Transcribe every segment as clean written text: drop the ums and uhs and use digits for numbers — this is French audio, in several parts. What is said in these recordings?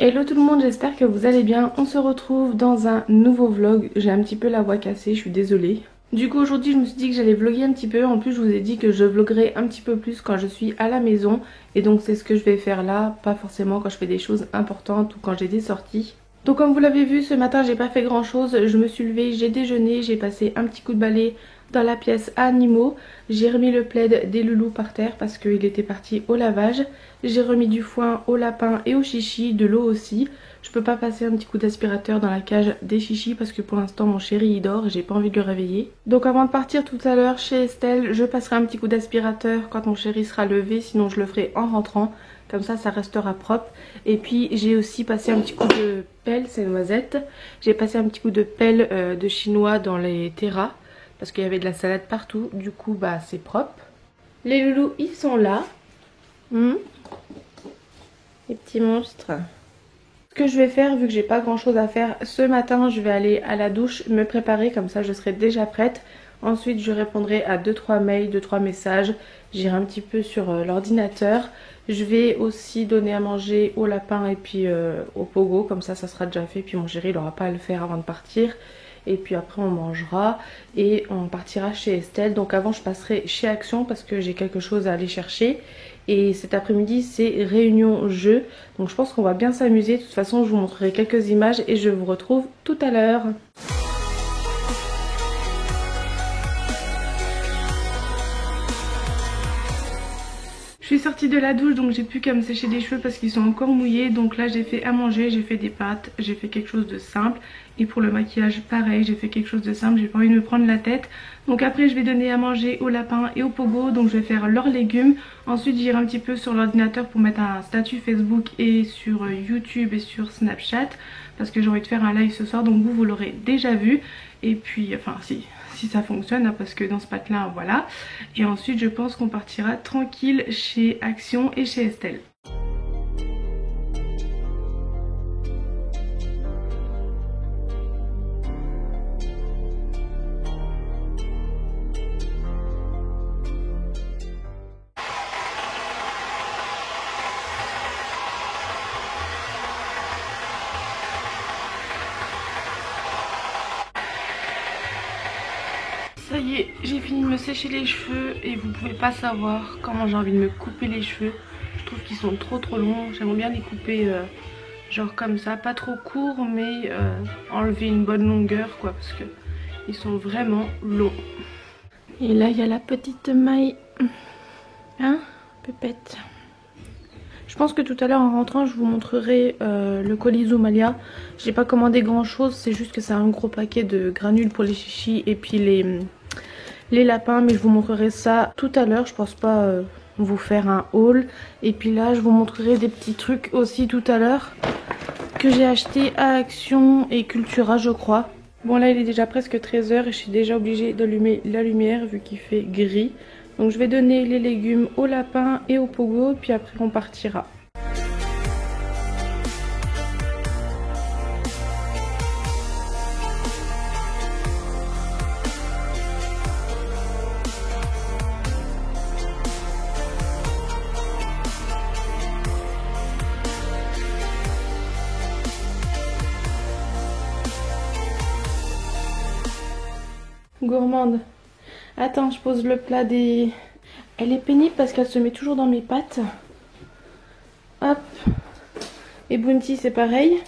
Hello tout le monde, j'espère que vous allez bien. On se retrouve dans un nouveau vlog. J'ai un petit peu la voix cassée, je suis désolée. Du coup aujourd'hui je me suis dit que j'allais vlogger un petit peu. En plus je vous ai dit que je vloggerai un petit peu plus quand je suis à la maison. Et donc c'est ce que je vais faire là, pas forcément quand je fais des choses importantes ou quand j'ai des sorties. Donc comme vous l'avez vu, ce matin j'ai pas fait grand chose. Je me suis levée, j'ai déjeuné, j'ai passé un petit coup de balai dans la pièce animaux. J'ai remis le plaid des loulous par terre parce qu'il était parti au lavage. J'ai remis du foin au lapin et au chichi, de l'eau aussi. Je peux pas passer un petit coup d'aspirateur dans la cage des chichis parce que pour l'instant mon chéri il dort et j'ai pas envie de le réveiller. Donc avant de partir tout à l'heure chez Estelle, je passerai un petit coup d'aspirateur quand mon chéri sera levé, sinon je le ferai en rentrant. Comme ça restera propre. Et puis j'ai aussi passé un petit coup de pelle, c'est noisette. J'ai passé un petit coup de pelle de chinois dans les terras parce qu'il y avait de la salade partout. Du coup bah c'est propre. Les loulous ils sont là. Les petits monstres. Ce que je vais faire, vu que j'ai pas grand chose à faire ce matin, je vais aller à la douche, me préparer, comme ça je serai déjà prête. Ensuite je répondrai à 2-3 mails, 2-3 messages. J'irai un petit peu sur l'ordinateur. Je vais aussi donner à manger au lapin et puis au pogo, comme ça sera déjà fait. Puis mon chéri il n'aura pas à le faire avant de partir. Et puis après on mangera et on partira chez Estelle. Donc avant je passerai chez Action parce que j'ai quelque chose à aller chercher. Et cet après-midi c'est réunion jeu. Donc je pense qu'on va bien s'amuser. De toute façon je vous montrerai quelques images et je vous retrouve tout à l'heure. Je suis sortie de la douche donc j'ai plus qu'à me sécher les cheveux parce qu'ils sont encore mouillés. Donc là j'ai fait à manger, j'ai fait des pâtes, j'ai fait quelque chose de simple. Et pour le maquillage pareil, j'ai fait quelque chose de simple, j'ai pas envie de me prendre la tête. Donc après je vais donner à manger au lapin et au pogo, donc je vais faire leurs légumes. Ensuite j'irai un petit peu sur l'ordinateur pour mettre un statut Facebook et sur YouTube et sur Snapchat. Parce que j'ai envie de faire un live ce soir, donc vous l'aurez déjà vu. Et puis, enfin si ça fonctionne, hein, parce que dans ce patelin voilà. Et ensuite je pense qu'on partira tranquille chez Action et chez Estelle. Ça y est, j'ai fini de me sécher les cheveux et vous pouvez pas savoir comment j'ai envie de me couper les cheveux. Je trouve qu'ils sont trop longs, j'aimerais bien les couper genre comme ça, pas trop courts mais enlever une bonne longueur quoi parce que ils sont vraiment longs. Et là il y a la petite maille, hein, pépette. Je pense que tout à l'heure en rentrant je vous montrerai le colis Zumalia. J'ai pas commandé grand chose, c'est juste que c'est un gros paquet de granules pour les chichis et puis les lapins, mais je vous montrerai ça tout à l'heure. Je pense pas vous faire un haul. Et puis là je vous montrerai des petits trucs aussi tout à l'heure que j'ai acheté à Action et Cultura je crois. Bon là il est déjà presque 13 h et je suis déjà obligée d'allumer la lumière vu qu'il fait gris. Donc je vais donner les légumes au lapin et au pogo puis après on partira. Gourmande. Attends, je pose le plat des... Elle est pénible parce qu'elle se met toujours dans mes pattes. Hop. Et Bounty c'est pareil.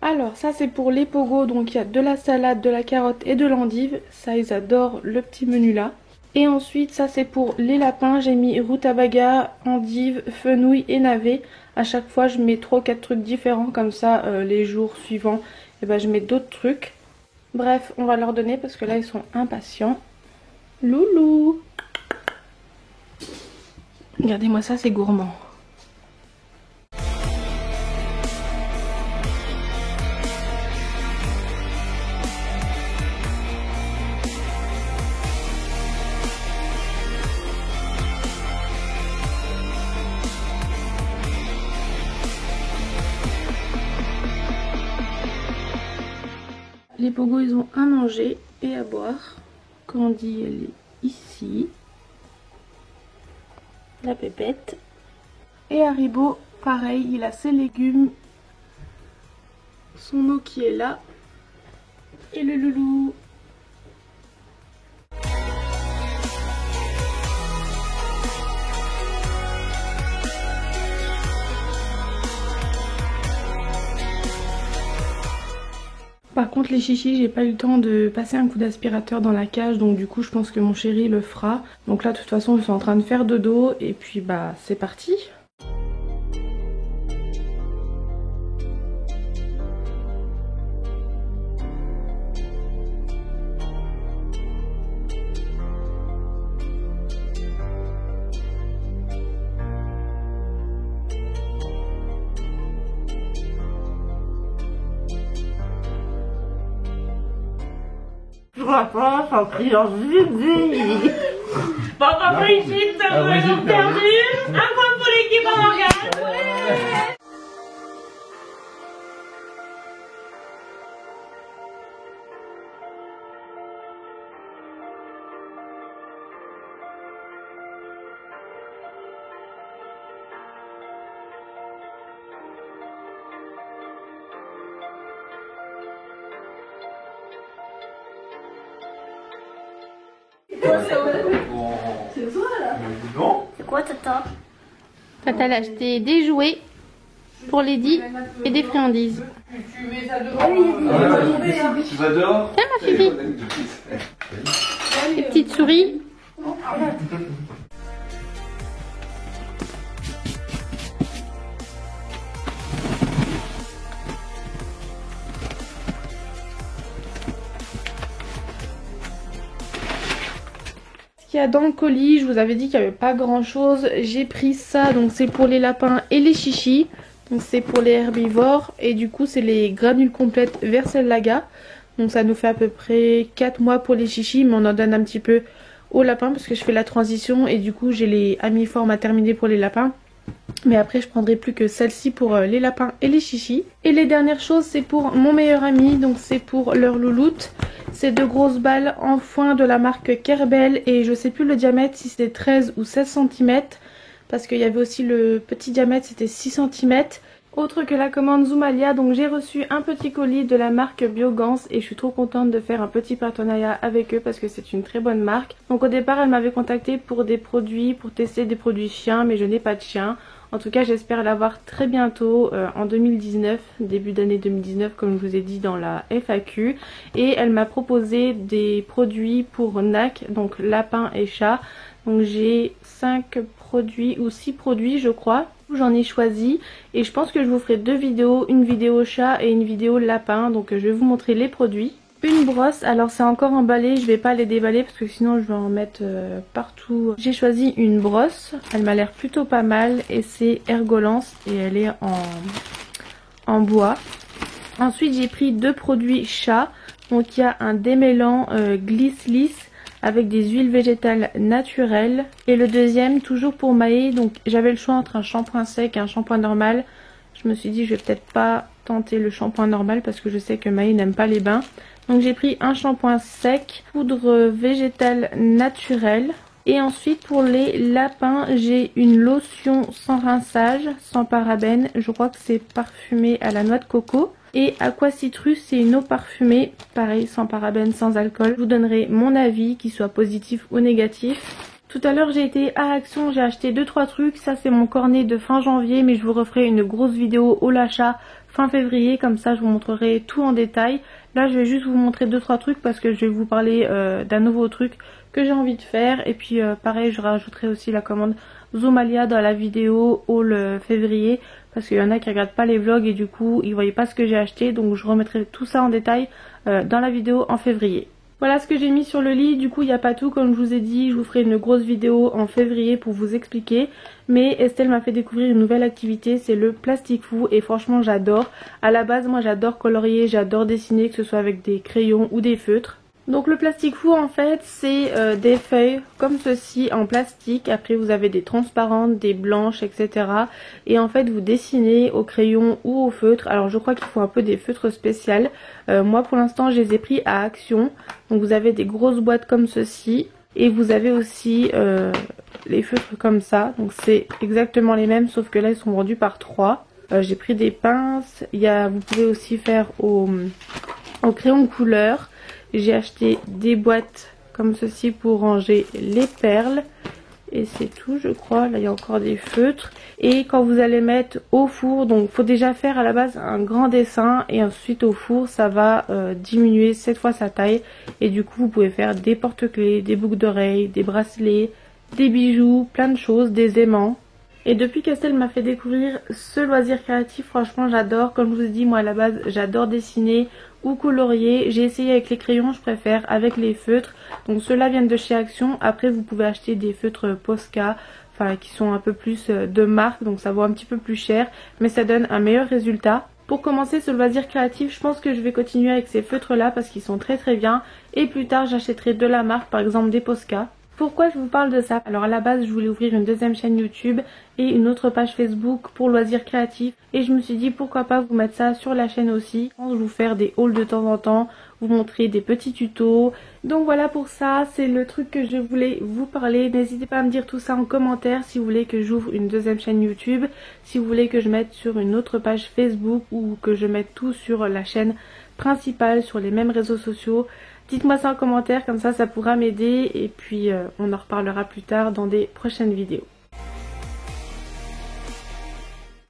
Alors ça c'est pour les pogos. Donc il y a de la salade, de la carotte et de l'endive. Ça ils adorent le petit menu là. Et ensuite ça c'est pour les lapins. J'ai mis rutabaga, endive, fenouil et navet. À chaque fois je mets 3 ou 4 trucs différents. Comme ça les jours suivants et ben, je mets d'autres trucs. Bref, on va leur donner parce que là ils sont impatients. Loulou! Regardez-moi ça, c'est gourmand. Les pogos ils ont à manger et à boire. Candy elle est ici. La pépette. Et Haribo pareil, il a ses légumes, son eau qui est là et le loulou. Par contre les chichis, j'ai pas eu le temps de passer un coup d'aspirateur dans la cage, donc du coup je pense que mon chéri le fera. Donc là de toute façon je suis en train de faire dodo et puis bah c'est parti. Papa, ça pris en Judy. Papa félicite, ça vous a perdu. Un point pour l'équipe en Morgane. Ouais. C'est toi là. C'est quoi Tata? Tata l'a acheté des jouets pour Lady et des friandises. Tu vas dehors? Tiens ma Fifi. Les petites souris. Qu'il y a dans le colis, je vous avais dit qu'il n'y avait pas grand chose. J'ai pris ça, donc c'est pour les lapins et les chichis. Donc c'est pour les herbivores et du coup c'est les granules complètes Versellaga. Donc ça nous fait à peu près 4 mois pour les chichis, mais on en donne un petit peu aux lapins parce que je fais la transition et du coup j'ai les amiformes à terminer pour les lapins. Mais après je prendrai plus que celle-ci pour les lapins et les chichis. Et les dernières choses c'est pour mon meilleur ami, donc c'est pour leur louloute. C'est de grosses balles en foin de la marque Kerbel et je sais plus le diamètre si c'était 13 ou 16 cm. Parce qu'il y avait aussi le petit diamètre, c'était 6 cm. Autre que la commande Zumalia, donc j'ai reçu un petit colis de la marque Biogans et je suis trop contente de faire un petit partenariat avec eux parce que c'est une très bonne marque. Donc au départ elle m'avait contacté pour des produits, pour tester des produits chiens, mais je n'ai pas de chien. En tout cas j'espère l'avoir très bientôt en 2019, début d'année 2019 comme je vous ai dit dans la FAQ. Et elle m'a proposé des produits pour NAC, donc lapin et chat. Donc j'ai 5 produits ou 6 produits je crois. J'en ai choisi et je pense que je vous ferai 2 vidéos, une vidéo chat et une vidéo lapin. Donc je vais vous montrer les produits. Une brosse, alors c'est encore emballé, je vais pas les déballer parce que sinon je vais en mettre partout. J'ai choisi une brosse, elle m'a l'air plutôt pas mal et c'est Ergolance et elle est en bois. Ensuite j'ai pris 2 produits chat, donc il y a un démêlant glisse lisse avec des huiles végétales naturelles. Et le deuxième, toujours pour Maë, donc j'avais le choix entre un shampoing sec et un shampoing normal. Je me suis dit je vais peut-être pas tenter le shampoing normal parce que je sais que Maë n'aime pas les bains. Donc j'ai pris un shampoing sec, poudre végétale naturelle. Et ensuite pour les lapins, j'ai une lotion sans rinçage, sans parabènes. Je crois que c'est parfumé à la noix de coco. Et Aqua Citrus, c'est une eau parfumée, pareil, sans parabènes, sans alcool. Je vous donnerai mon avis, qu'il soit positif ou négatif. Tout à l'heure j'ai été à Action, j'ai acheté 2-3 trucs. Ça c'est mon cornet de fin janvier, mais je vous referai une grosse vidéo au l'achat fin février. Comme ça je vous montrerai tout en détail. Là je vais juste vous montrer 2-3 trucs parce que je vais vous parler d'un nouveau truc que j'ai envie de faire. Et puis pareil, je rajouterai aussi la commande Zumalia dans la vidéo haul février. Parce qu'il y en a qui regardent pas les vlogs et du coup ils voyaient pas ce que j'ai acheté. Donc je remettrai tout ça en détail dans la vidéo en février. Voilà ce que j'ai mis sur le lit. Du coup il n'y a pas tout comme je vous ai dit. Je vous ferai une grosse vidéo en février pour vous expliquer. Mais Estelle m'a fait découvrir une nouvelle activité. C'est le plastic fou. Et franchement j'adore. À la base moi j'adore colorier. J'adore dessiner, que ce soit avec des crayons ou des feutres. Donc le plastic fou en fait c'est des feuilles comme ceci en plastique. Après vous avez des transparentes, des blanches, etc. Et en fait vous dessinez au crayon ou au feutre. Alors je crois qu'il faut un peu des feutres spéciaux. Moi pour l'instant je les ai pris à Action. Donc vous avez des grosses boîtes comme ceci. Et vous avez aussi les feutres comme ça. Donc c'est exactement les mêmes sauf que là ils sont vendus par 3. J'ai pris des pinces. Vous pouvez aussi faire au crayon couleur. J'ai acheté des boîtes comme ceci pour ranger les perles. Et c'est tout je crois. Là il y a encore des feutres. Et quand vous allez mettre au four, donc faut déjà faire à la base un grand dessin. Et ensuite au four ça va diminuer 7 fois sa taille. Et du coup vous pouvez faire des porte-clés, des boucles d'oreilles, des bracelets, des bijoux, plein de choses, des aimants. Et depuis qu'Estelle m'a fait découvrir ce loisir créatif, franchement j'adore. Comme je vous ai dit, moi à la base j'adore dessiner ou colorier. J'ai essayé avec les crayons, je préfère avec les feutres. Donc ceux-là viennent de chez Action. Après vous pouvez acheter des feutres Posca, enfin qui sont un peu plus de marque, donc ça vaut un petit peu plus cher. Mais ça donne un meilleur résultat. Pour commencer ce loisir créatif, je pense que je vais continuer avec ces feutres là parce qu'ils sont très très bien. Et plus tard j'achèterai de la marque, par exemple des Posca. Pourquoi je vous parle de ça? Alors à la base je voulais ouvrir une deuxième chaîne YouTube et une autre page Facebook pour loisirs créatifs. Et je me suis dit pourquoi pas vous mettre ça sur la chaîne aussi. Je vais vous faire des hauls de temps en temps, vous montrer des petits tutos. Donc voilà pour ça, c'est le truc que je voulais vous parler. N'hésitez pas à me dire tout ça en commentaire si vous voulez que j'ouvre une deuxième chaîne YouTube. Si vous voulez que je mette sur une autre page Facebook ou que je mette tout sur la chaîne principale, sur les mêmes réseaux sociaux. Dites-moi ça en commentaire, comme ça pourra m'aider et puis on en reparlera plus tard dans des prochaines vidéos.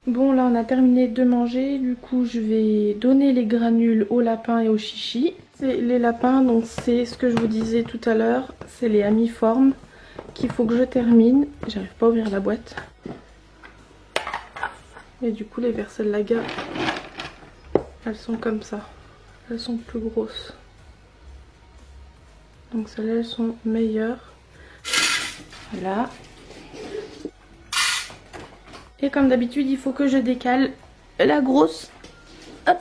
Bon là on a terminé de manger, du coup je vais donner les granules aux lapins et aux chichis. C'est les lapins, donc c'est ce que je vous disais tout à l'heure, c'est les amiformes qu'il faut que je termine. J'arrive pas à ouvrir la boîte. Et du coup les Versellaga, elles sont comme ça, elles sont plus grosses. Donc celles-là elles sont meilleures. Voilà. Et comme d'habitude il faut que je décale la grosse. Hop.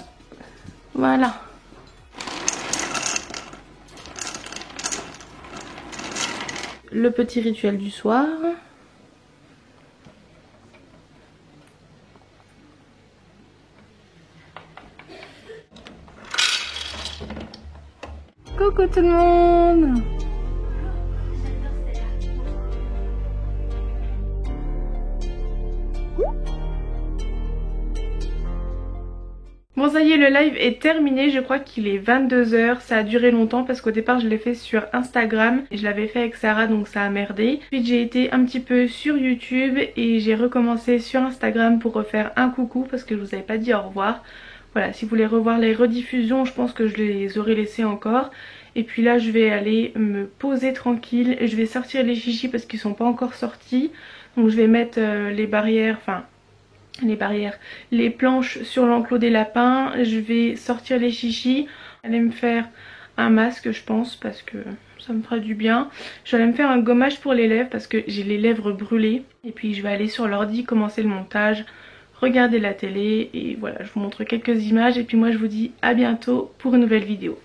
Voilà. Le petit rituel du soir. Coucou tout le monde! Bon ça y est, le live est terminé, je crois qu'il est 22 h, ça a duré longtemps parce qu'au départ je l'ai fait sur Instagram et je l'avais fait avec Sarah donc ça a merdé. Ensuite j'ai été un petit peu sur YouTube et j'ai recommencé sur Instagram pour refaire un coucou parce que je vous avais pas dit au revoir. Voilà, si vous voulez revoir les rediffusions, je pense que je les aurais laissées encore. Et puis là je vais aller me poser tranquille, je vais sortir les chichis parce qu'ils sont pas encore sortis. Donc je vais mettre les barrières, enfin les planches sur l'enclos des lapins. Je vais sortir les chichis, aller me faire un masque je pense parce que ça me fera du bien. Je vais aller me faire un gommage pour les lèvres parce que j'ai les lèvres brûlées. Et puis je vais aller sur l'ordi commencer le montage, regarder la télé et voilà, je vous montre quelques images et puis moi je vous dis à bientôt pour une nouvelle vidéo.